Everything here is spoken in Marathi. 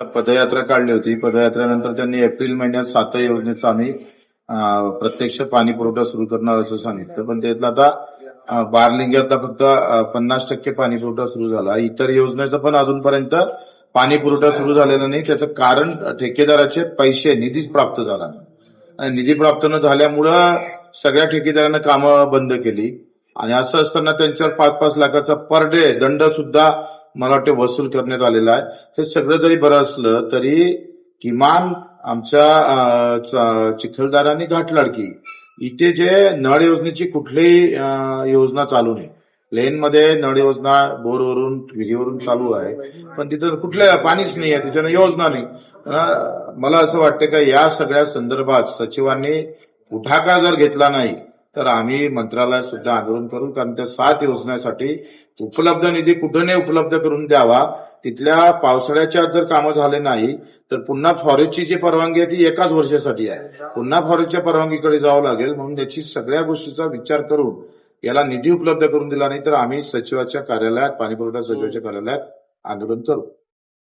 पदयात्रा काढली होती. पदयात्रेनंतर त्यांनी एप्रिल महिन्यात 7 योजनेचा आम्ही प्रत्यक्ष पाणी पुरवठा सुरू करणार असं सांगितलं. पण त्यातलं आता बारलिंग्यातला फक्त 50% पाणी पुरवठा सुरू झाला. इतर योजनेचा पण अजूनपर्यंत पाणी पुरवठा सुरू झालेला नाही. त्याचं कारण ठेकेदाराचे पैसे निधीच प्राप्त झाला नाही. आणि निधी प्राप्त न झाल्यामुळं सगळ्या ठेकेदारांना कामं बंद केली. आणि असं असताना त्यांच्यावर 5-5 लाखाचा पर डे दंड सुद्धा मला वाटते वसूल करण्यात आलेला आहे. हे सगळं जरी बरं असलं तरी किमान आमच्या चिखलदरा घाटलाडकी इथे जे नळ योजनेची कुठलीही योजना चालू नाही. लेनमध्ये नळ योजना बोरवरून विहिरीवरून चालू आहे, पण तिथं कुठलं पाणीच नाही आहे, तिच्यानं योजना नाही. मला असं वाटतं का या सगळ्या संदर्भात सचिवांनी पुढाकार जर घेतला नाही तर आम्ही मंत्रालयात सुद्धा आंदोलन करू. कारण त्या 7 योजनेसाठी उपलब्ध निधी कुठं नाही उपलब्ध करून द्यावा. तिथल्या पावसाळ्याच्या जर कामं झाले नाही तर पुन्हा फॉरेस्टची जी परवानगी आहे ती एकाच वर्षासाठी आहे. पुन्हा फॉरेस्टच्या परवानगीकडे जावं लागेल. म्हणून याची सगळ्या गोष्टीचा विचार करून याला निधी उपलब्ध करून दिला नाही तर आम्ही सचिवाच्या कार्यालयात, पाणीपुरवठा सचिवाच्या कार्यालयात आंदोलन करू.